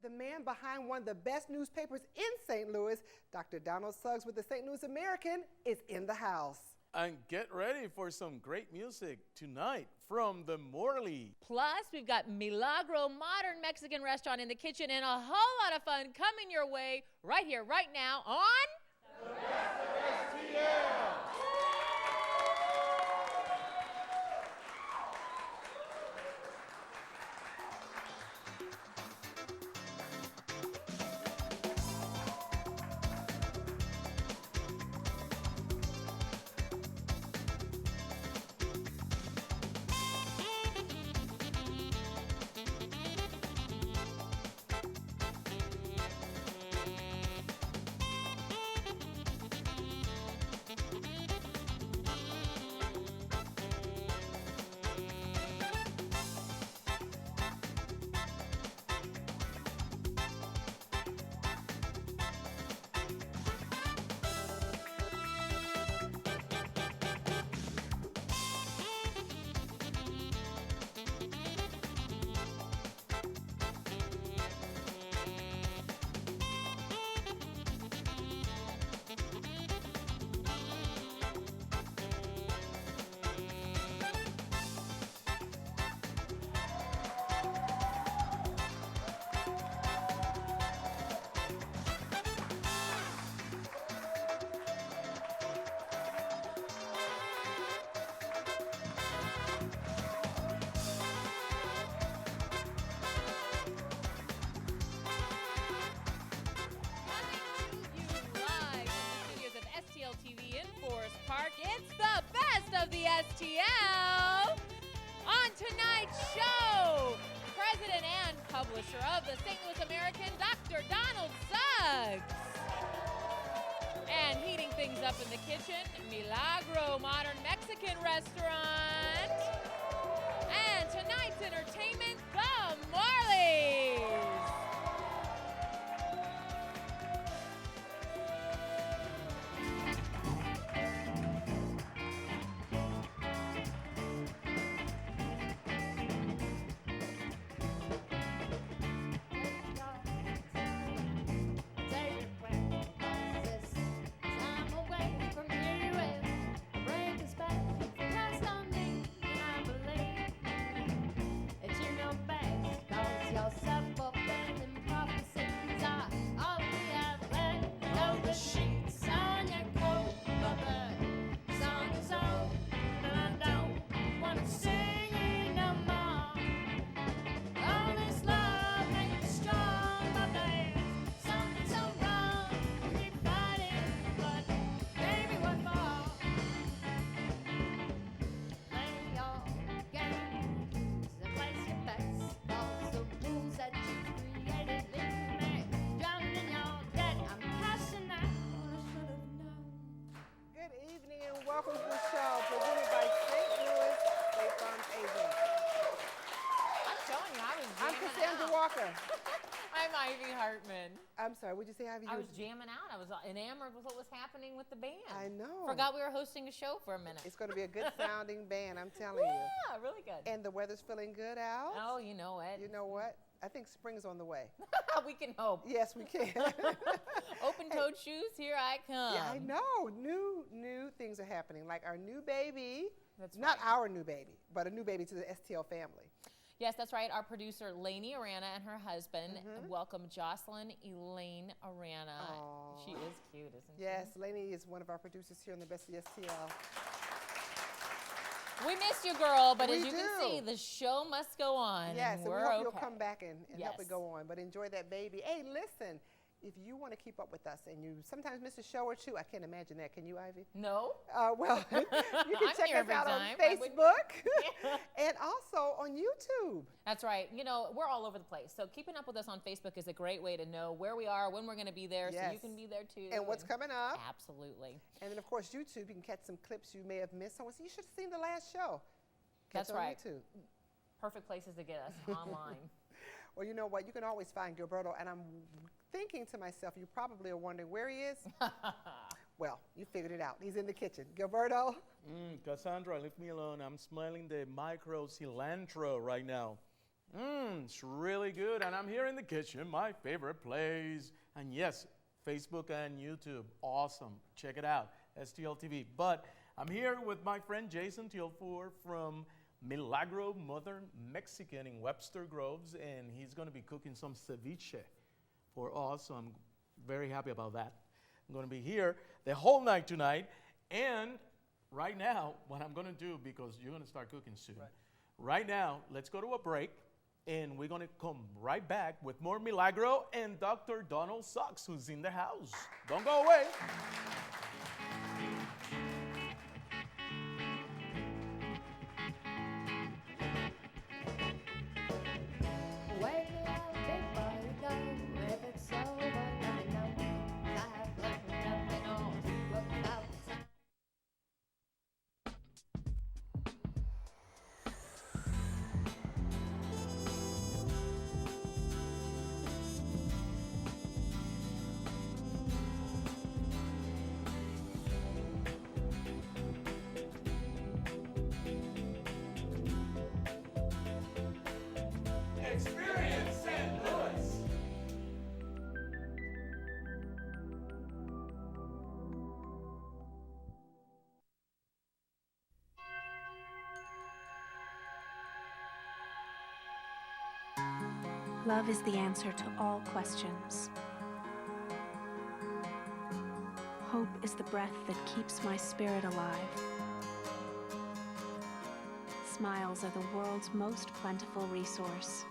The man behind one of the best newspapers in St. Louis, Dr. Donald Suggs with the St. Louis American, is in the house. And get ready for some great music tonight from the Morleys. Plus, we've got Milagro Modern Mexican Restaurant in the kitchen and a whole lot of fun coming your way right here, right now on The Best of STL. It's the best of the STL. On tonight's show, president and publisher of the St. Louis American, Dr. Donald Suggs. And heating things up in the kitchen, Milagro Modern Mexican Restaurant. And tonight's entertainment, the Morleys. Welcome to the show, presented by St. Louis State Farm Agents. I'm showing you, I was I'm jamming Cassandra out. Walker. I'm Ivy Hartman. I'm sorry, what'd you say, Ivy? I was jamming out. I was enamored with what was happening with the band. I know. Forgot we were hosting a show for a minute. It's going to be a good sounding band, I'm telling you. Yeah, really good. And the weather's feeling good out. Oh, you know it. You know what? I think spring's on the way. We can hope. Yes, we can. Open-toed shoes, here I come. Yeah, I know. New things are happening. Like our new baby. That's not right. our new baby, but a new baby to the STL family. Yes, that's right. Our producer, Lainey Arana, and her husband welcome Jocelyn Elaine Arana. Aww. She is cute, isn't she? Yes, Lainey is one of our producers here on the Best of the STL. We missed you, girl, but We as you can see, the show must go on. Yes, and we we're hope okay. you'll come back and help Yes. it go on. But enjoy that baby. Hey, listen, if you want to keep up with us and you sometimes miss a show or two, I can't imagine that. Can you, Ivy? No. Well, you can I'm check here us every out on time. Facebook and also on YouTube. That's right. You know, we're all over the place. So keeping up with us on Facebook is a great way to know where we are, when we're going to be there, so you can be there too. And what's coming up. Absolutely. And then, of course, YouTube, you can catch some clips you may have missed. So you should have seen the last show. That's right. YouTube. Perfect places to get us online. Well, you know what? You can always find Gilberto. And I'm thinking to myself, you probably are wondering where he is. Well, you figured it out. He's in the kitchen. Gilberto? Cassandra, leave me alone. I'm smelling the micro cilantro right now. It's really good, and I'm here in the kitchen, my favorite place. And yes, Facebook and YouTube, awesome. Check it out, STL TV. But I'm here with my friend Jason Tilfor from Milagro Modern Mexican in Webster Groves, and he's going to be cooking some ceviche for us. So I'm very happy about that. I'm going to be here the whole night tonight, and right now, what I'm going to do, because you're going to start cooking soon, right now, let's go to a break. And we're going to come right back with more Milagro and Dr. Donald Suggs, who's in the house. Don't go away. Wake me up before you go. If it's over, let me know. 'Cause I have learned nothing all too about time. Experience St. Louis. Love is the answer to all questions. Hope is the breath that keeps my spirit alive. Smiles are the world's most plentiful resource.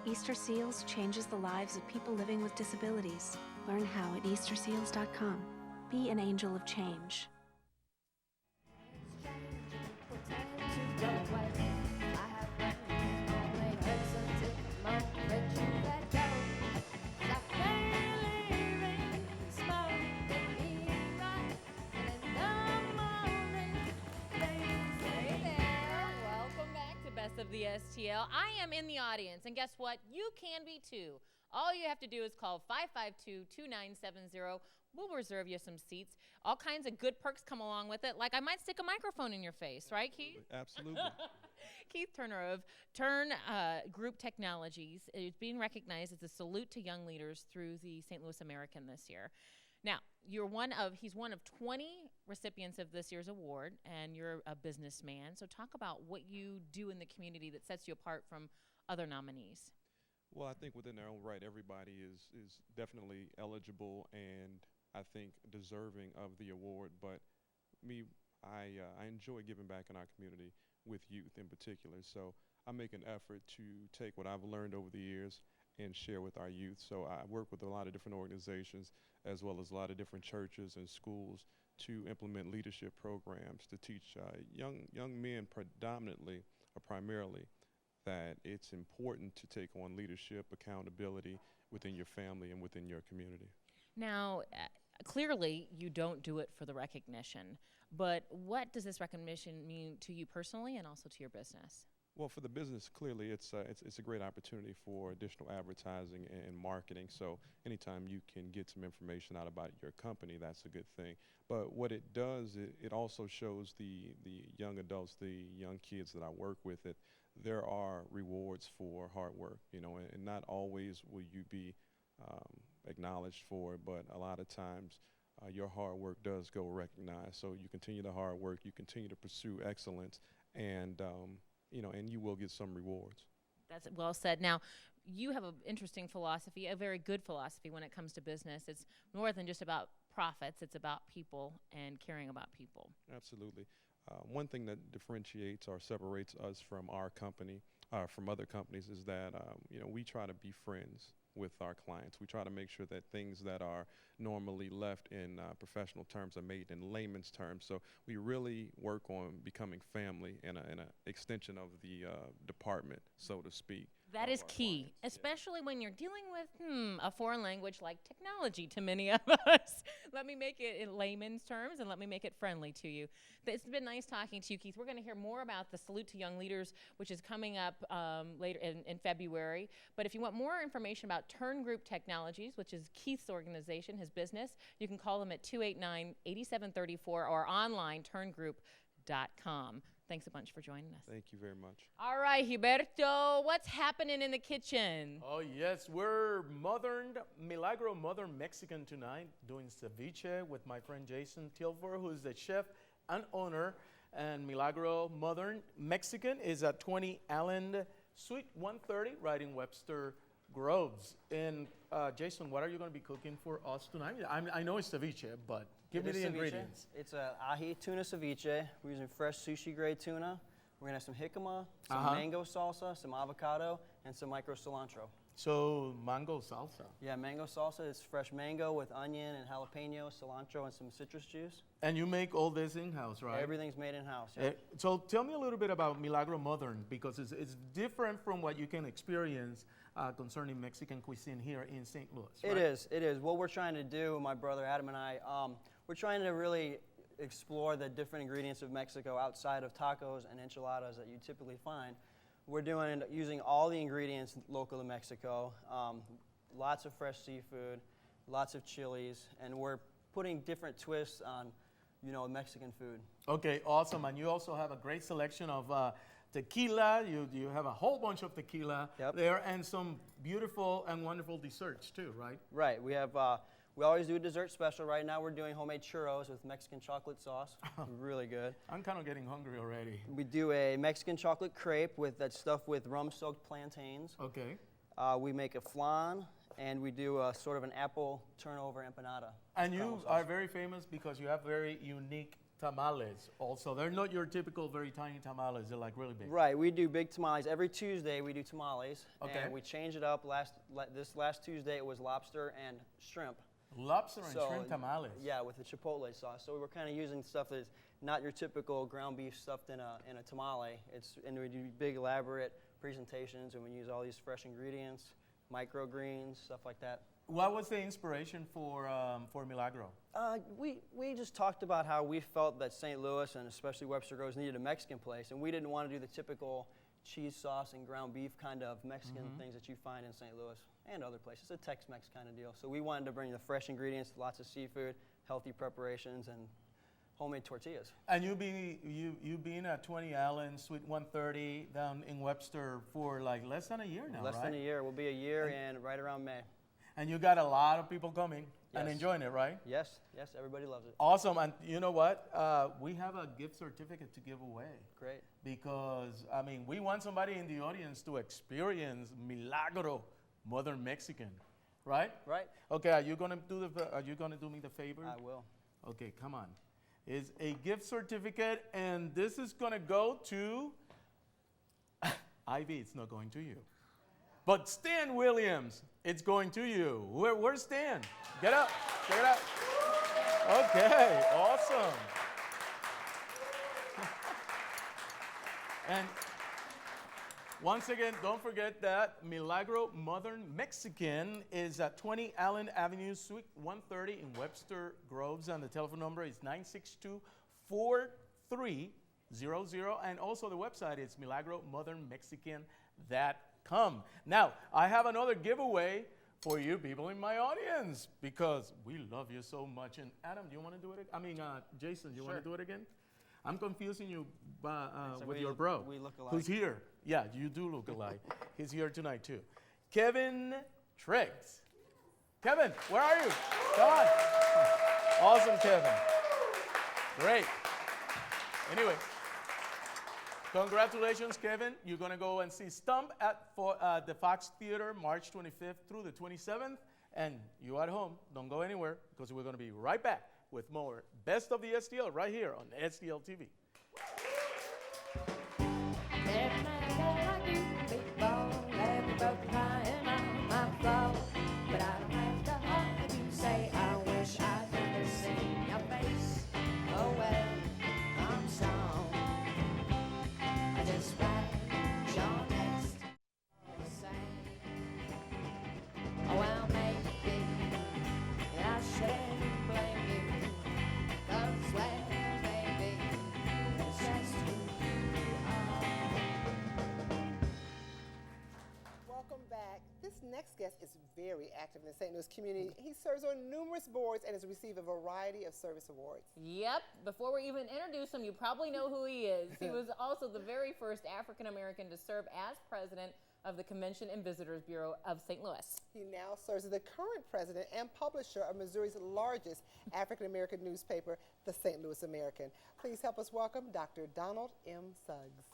Easter Seals changes the lives of people living with disabilities. Learn how at easterseals.com. Be an angel of change. Of the STL. I am in the audience, and guess what? You can be too. All you have to do is call 552-2970. We'll reserve you some seats. All kinds of good perks come along with it, like I might stick a microphone in your face, right, Keith? Absolutely. Keith Turner of Turn Group Technologies is being recognized as a salute to young leaders through the St. Louis American this year. Now, he's one of 20 recipients of this year's award, and you're a businessman. So talk about what you do in the community that sets you apart from other nominees. Well, I think within their own right, everybody is definitely eligible and I think deserving of the award. But I enjoy giving back in our community with youth in particular. So I make an effort to take what I've learned over the years and share with our youth. So I work with a lot of different organizations as well as a lot of different churches and schools to implement leadership programs to teach young men predominantly or primarily that it's important to take on leadership, accountability within your family and within your community. Now, clearly you don't do it for the recognition, but what does this recognition mean to you personally and also to your business? Well, for the business, clearly it's a great opportunity for additional advertising and marketing. So anytime you can get some information out about your company, that's a good thing. But what it does, it also shows the young adults, the young kids that I work with, that there are rewards for hard work, and not always will you be acknowledged for it, but a lot of times your hard work does go recognized. So you continue the hard work, you continue to pursue excellence, and and you will get some rewards. That's well said. Now, you have an interesting philosophy, a very good philosophy when it comes to business. It's more than just about profits. It's about people and caring about people. Absolutely. One thing that differentiates or separates us from our company, from other companies, is that we try to be friends with our clients. We try to make sure that things that are normally left in professional terms are made in layman's terms. So we really work on becoming family and an extension of the department, so to speak. That is key, especially when you're dealing with a foreign language like technology to many of us. Let me make it in layman's terms and let me make it friendly to you. It's been nice talking to you, Keith. We're going to hear more about the Salute to Young Leaders, which is coming up later in February. But if you want more information about Turn Group Technologies, which is Keith's organization, his business, you can call them at 289-8734 or online, turngroup.com. Thanks a bunch for joining us. Thank you very much. All right, Gilberto, what's happening in the kitchen? Oh, yes, we're Milagro Modern Mexican tonight, doing ceviche with my friend Jason Tilfor, who is the chef and owner. And Milagro Modern Mexican is at 20 Allen, Suite 130, right in Webster Groves. And Jason, what are you going to be cooking for us tonight? I know it's ceviche, but give me the ingredients. It's a ahi tuna ceviche. We're using fresh sushi grade tuna. We're gonna have some jicama, some mango salsa, some avocado, and some micro cilantro. So mango salsa. Yeah, mango salsa is fresh mango with onion and jalapeno, cilantro, and some citrus juice. And you make all this in-house, right? Everything's made in-house. Yeah. So tell me a little bit about Milagro Modern, because it's different from what you can experience concerning Mexican cuisine here in St. Louis. Right? It is. What we're trying to do, my brother Adam and I, we're trying to really explore the different ingredients of Mexico outside of tacos and enchiladas that you typically find. We're using all the ingredients local to Mexico, lots of fresh seafood, lots of chilies, and we're putting different twists on, Mexican food. Okay, awesome. And you also have a great selection of tequila. You have a whole bunch of tequila there, and some beautiful and wonderful desserts too, right? Right. We have. We always do a dessert special. Right now we're doing homemade churros with Mexican chocolate sauce. Really good. I'm kind of getting hungry already. We do a Mexican chocolate crepe that's stuffed with rum-soaked plantains. Okay. We make a flan, and we do a sort of an apple turnover empanada. And you are very famous because you have very unique tamales also. They're not your typical very tiny tamales. They're like really big. Right. We do big tamales. Every Tuesday we do tamales. Okay. And we change it up. This last Tuesday it was lobster and shrimp. Lobster and shrimp tamales. Yeah, with the chipotle sauce. So we're kind of using stuff that's not your typical ground beef stuffed in a tamale. And we do big elaborate presentations, and we use all these fresh ingredients, microgreens, stuff like that. What was the inspiration for Milagro? We just talked about how we felt that St. Louis and especially Webster Groves needed a Mexican place, and we didn't want to do the typical cheese sauce and ground beef kind of Mexican things that you find in St. Louis and other places. It's a Tex-Mex kind of deal. So we wanted to bring the fresh ingredients, lots of seafood, healthy preparations, and homemade tortillas. And you been at 20 Allen, Suite 130 down in Webster for like less than a year now, Less than a year. We'll be a year and right around May. And you got a lot of people coming and enjoying it, right? Yes, everybody loves it. Awesome. And you know what? We have a gift certificate to give away. Great. Because, we want somebody in the audience to experience Milagro Modern Mexican, right? Right. Okay, are you gonna do me the favor? I will. Okay, come on. It's a gift certificate, and this is gonna go to Ivy. It's not going to you. But Stan Williams, it's going to you. Where's Stan? Get up. Check it out. Okay, awesome. And once again, don't forget that Milagro Modern Mexican is at 20 Allen Avenue, Suite 130 in Webster Groves, and the telephone number is 962-4300, and also the website is milagromodernmexican.com. Now, I have another giveaway for you people in my audience because we love you so much. And Adam, do you want to do it? Jason, do you want to do it again? I'm confusing you with your bro. We look alike. Who's here? Yeah, you do look alike. He's here tonight too. Kevin Triggs. Kevin, where are you? Come on. Awesome, Kevin. Great. Anyway, congratulations, Kevin. You're going to go and see Stump at the Fox Theater March 25th through the 27th. And you at home, don't go anywhere because we're going to be right back with more Best of the STL right here on STL TV. Every night I do, big ball, every broken crying on my floor. But I don't have the heart to say I wish I'd never seen your face. Oh well, I'm strong. I just write your next same. Oh well, maybe I shouldn't blame you. 'Cause well, maybe back. This next guest is very active in the St. Louis community. He serves on numerous boards and has received a variety of service awards. Yep. Before we even introduce him, you probably know who he is. He was also the very first African American to serve as president of the Convention and Visitors Bureau of St. Louis. He now serves as the current president and publisher of Missouri's largest African American newspaper, the St. Louis American. Please help us welcome Dr. Donald M. Suggs.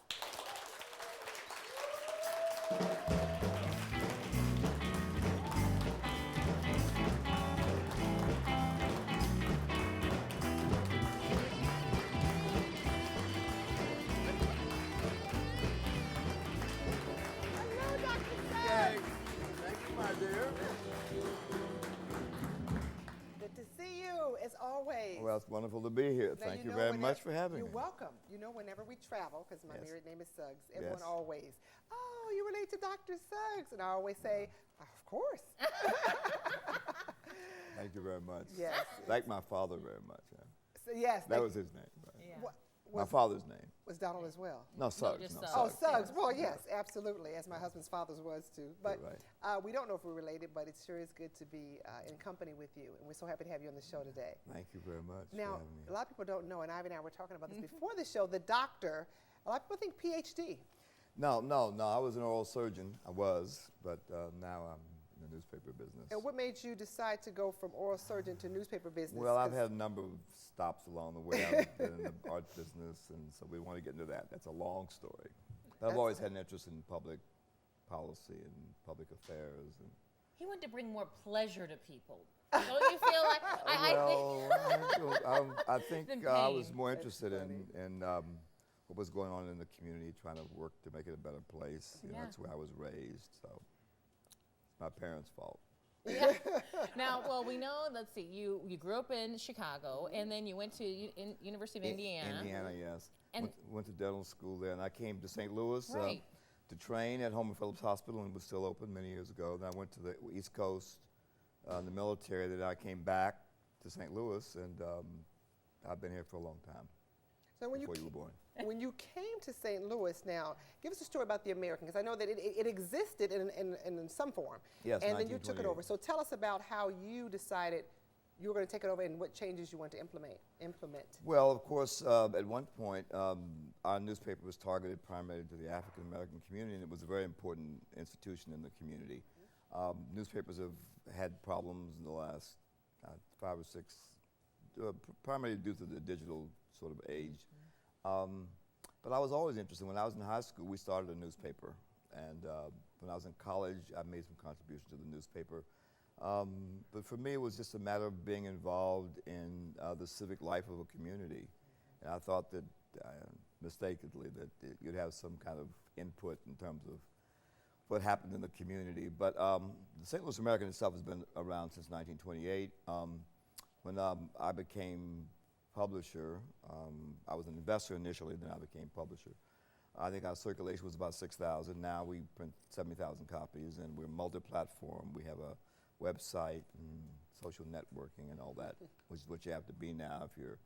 Well, it's wonderful to be here. Now, Thank you very much for having me. You're welcome. You know, whenever we travel, because my Yes. married name is Suggs, everyone Yes. always, oh, you relate to Dr. Suggs. And I always say, of course. Thank you very much. Yes. Like my father very much. Yeah. So, yes. That was his name. Right? Yeah. My father's name. Was Donald as well? No, Suggs. just no, Suggs. Oh, Suggs. Suggs. Well, yes, absolutely, as my husband's father's was too. But Right. we don't know if we're related, but it sure is good to be in company with you. And we're so happy to have you on the show today. Thank you very much for Now, having me. a lot of people don't know, and Ivy and I were talking about this before the show, the doctor, a lot of people think PhD. No, I was an oral surgeon. I was, but now I'm in the newspaper business. And what made you decide to go from oral surgeon to newspaper business? Well, I've 'Cause- had a number of stops along the way. I've been in the art business, and so we want to get into that. That's a long story. But I've always had an interest in public policy and public affairs. And He wanted to bring more pleasure to people. Don't you feel like? I think Than I was pain. more interested in what was going on in the community, trying to work to make it a better place. You know, Yeah. that's where I was raised, so it's my parents' fault. Now, well, we know. Let's see. You grew up in Chicago, and then you went to University of Indiana. Indiana, yes. And- Went to dental school there, and I came to St. Louis Right. to train at Homer Phillips Hospital, and it was still open many years ago. Then I went to the East Coast in the military. Then I came back to St. Louis, and I've been here for a long time, So when before you were born. when you came to St. Louis now, give us a story about the American, because I know that it existed in some form. Yes, And then you took it 1928. over. So tell us about how you decided you were going to take it over and what changes you want to implement. Well, of course, at one point, our newspaper was targeted primarily to the African American community, and it was a very important institution in the community. Newspapers have had problems in the last 5 or 6, primarily due to the digital sort of age. But I was always interested. When I was in high school, we started a newspaper, and when I was in college, I made some contributions to the newspaper. But for me, it was just a matter of being involved in the civic life of a community. And I thought that, mistakenly, that you'd have some kind of input in terms of what happened in the community. But the St. Louis American itself has been around since 1928. When I became publisher, I was an investor initially, then I became publisher. I think our circulation was about 6,000. Now we print 70,000 copies, and we're multi-platform. We have a website and social networking and all that, which is what you have to be now if you're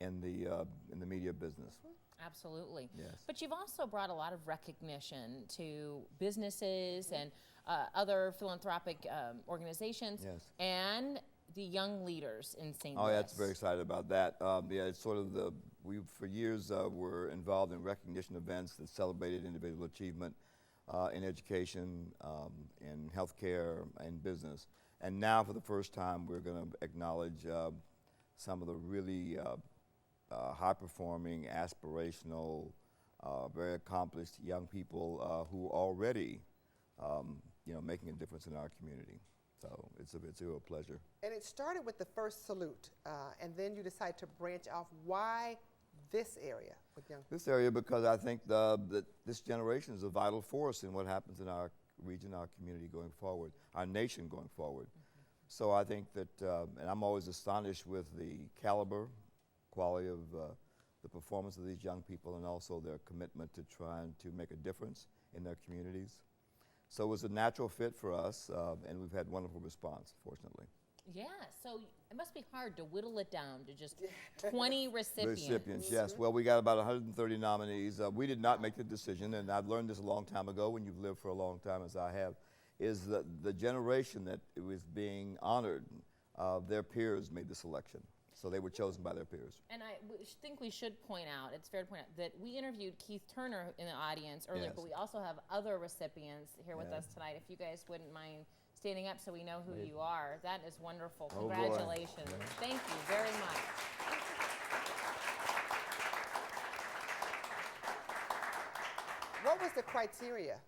in the media business. Absolutely. Yes. But you've also brought a lot of recognition to businesses and other philanthropic organizations Yes. and the young leaders in St. Oh, Louis. yeah, it's very excited about that. Yeah, it's sort of we for years were involved in recognition events that celebrated individual achievement in education, in healthcare, and business. And now, for the first time, we're going to acknowledge some of the really high-performing, aspirational, very accomplished young people who are already, making a difference in our community. So it's a real pleasure. And it started with the first salute, and then you decided to branch off. Why this area with young people? This area, because I think that this generation is a vital force in what happens in our region, our community going forward, our nation going forward. So I think that, and I'm always astonished with the caliber, quality of the performance of these young people, and also their commitment to trying to make a difference in their communities. So it was a natural fit for us, and we've had wonderful response, fortunately. Yeah, so it must be hard to whittle it down to just 20 recipients. Recipients, yes. Well, we got about 130 nominees. We did not make the decision, and I've learned this a long time ago when you've lived for a long time, as I have. is that the generation that it was being honored, their peers made the selection. So they were chosen by their peers. And I think we should point out, it's fair to point out, that we interviewed Keith Turner in the audience earlier, Yes. but we also have other recipients here with Yeah. us tonight. If you guys wouldn't mind standing up so we know who you are. That is wonderful. Oh, boy. Congratulations. Thank you very much. What was the criteria?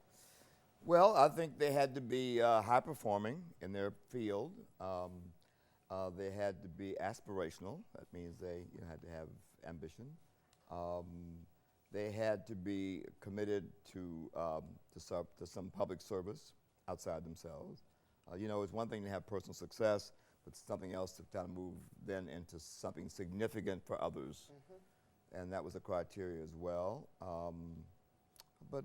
Well, I think they had to be high performing in their field. They had to be aspirational. That means they had to have ambition. They had to be committed to some public service outside themselves. It's one thing to have personal success, but something else to kind of move then into something significant for others. And that was a criteria as well. But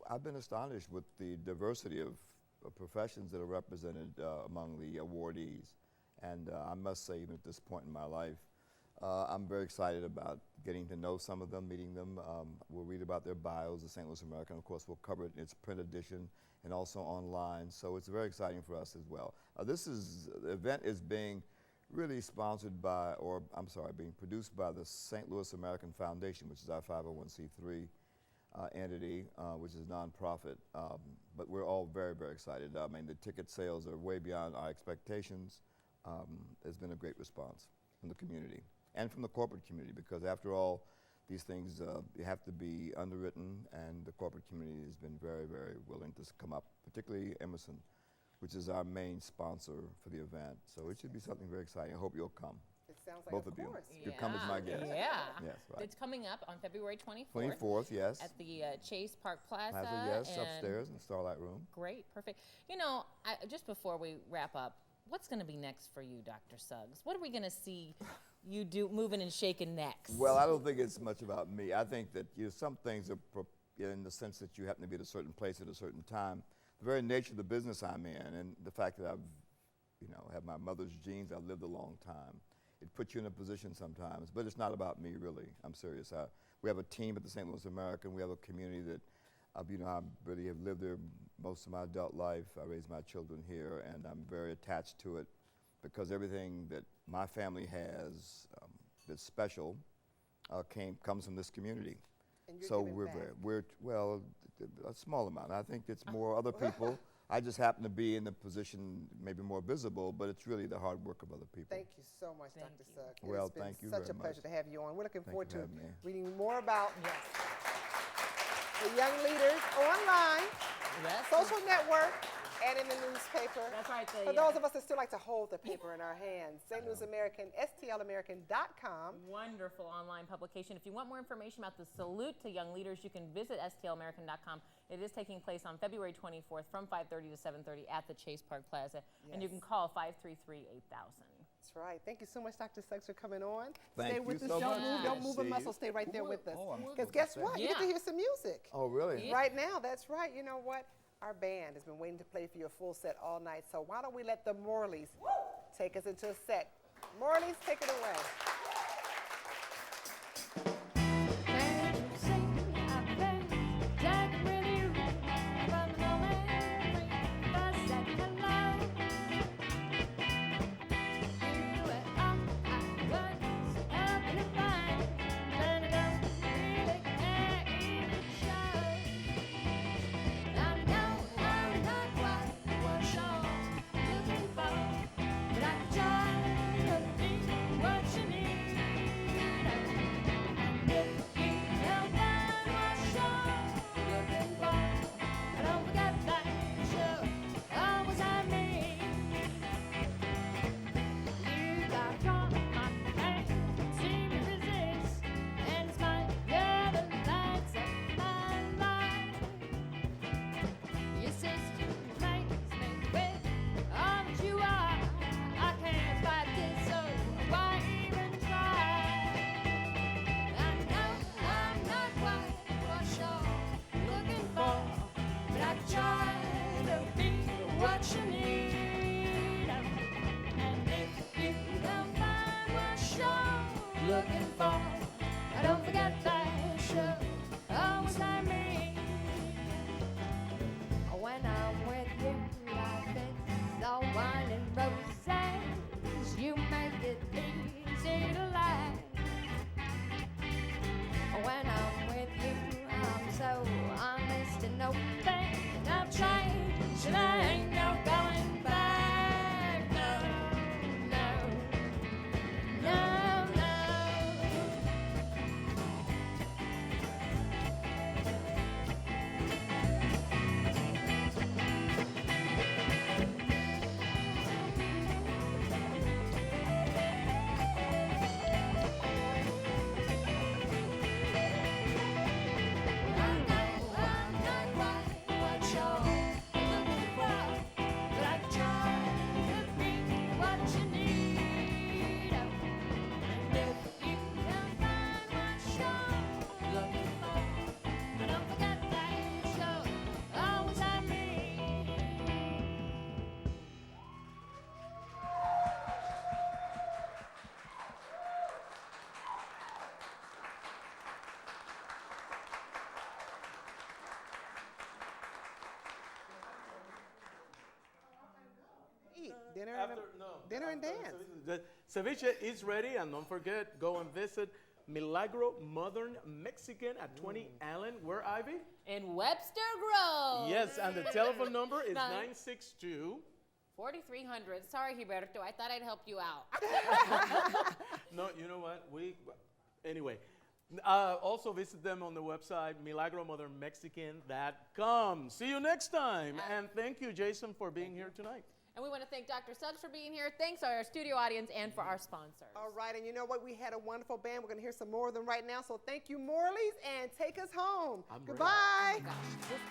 I've been astonished with the diversity of professions that are represented among the awardees. And I must say, even at this point in my life, I'm very excited about getting to know some of them, meeting them. We'll read about their bios, the St. Louis American. Of course, we'll cover it in its print edition and also online. So it's very exciting for us as well. The event is being really sponsored by, being produced by the St. Louis American Foundation, which is our 501c3 entity, which is a nonprofit. But we're all very, very excited. I mean, the ticket sales are way beyond our expectations. There's been a great response from the community and from the corporate community, because after all, these things have to be underwritten, and the corporate community has been very, very willing to come up, particularly Emerson, which is our main sponsor for the event. So it should be something very exciting. I hope you'll come. It sounds like Both of of you. course. You come as my guest. Yeah. Yes, right. It's coming up on February 24th. 24th, yes. At the Chase Park Plaza. Yes, and upstairs in the Starlight Room. Great, perfect. Just before we wrap up, what's going to be next for you, Dr. Suggs? What are we going to see you do moving and shaking next? Well, I don't think it's much about me. I think that some things are in the sense that you happen to be at a certain place at a certain time. The very nature of the business I'm in, and the fact that I've, have my mother's genes, I've lived a long time. It puts you in a position sometimes, but it's not about me, really. I'm serious. We have a team at the St. Louis American. We have a community that, I really have lived there most of my adult life. I raised my children here, and I'm very attached to it because everything that my family has that's special comes from this community. And you're So giving back. Well, a small amount. I think it's more other people. I just happen to be in the position maybe more visible, but it's really the hard work of other people. Thank you so much, Thank Dr. you. Suggs. Well, It's been thank you such very a pleasure much. to have you on. We're looking Thank forward you to for having me. reading more about Yes. the young leaders online, Yes. social network, and in the newspaper. That's right. For those of us that still like to hold the paper in our hands, St. Louis American, stlamerican.com. Wonderful online publication. If you want more information about the salute to young leaders, you can visit stlamerican.com. It is taking place on February 24th from 5:30 to 7:30 at the Chase Park Plaza. And you Yes. can call 533-8000. That's right. Thank you so much, Dr. Suggs, for coming on. Thank Stay you with us. so Don't much. move. Good Don't to move a see muscle. you. Stay right there with us. Oh, I'm Because supposed guess to what? say. You get to Yeah. hear some music. Oh, really? Right now, that's right. You know what? Our band has been waiting to play for you a full set all night. So why don't we let the Morleys take us into a set? Morleys, take it away. Looking for, I don't forget that show, always like me. When I'm with you, Dinner After and dance. The ceviche is ready, and don't forget, go and visit Milagro Modern Mexican at 20 Allen. Where, Ivy? In Webster Grove. Yes, and the telephone number is Nine- 962. 4300. Sorry, Gilberto. I thought I'd help you out. No, you know what? Anyway. Also visit them on the website, milagromodernmexican.com. See you next time. And thank you, Jason, for being here tonight. And we want to thank Dr. Suggs for being here. Thanks to our studio audience and for our sponsors. All right, and you know what? We had a wonderful band. We're going to hear some more of them right now. So thank you, Morleys, and take us home. I'm ready. Goodbye. Oh my gosh.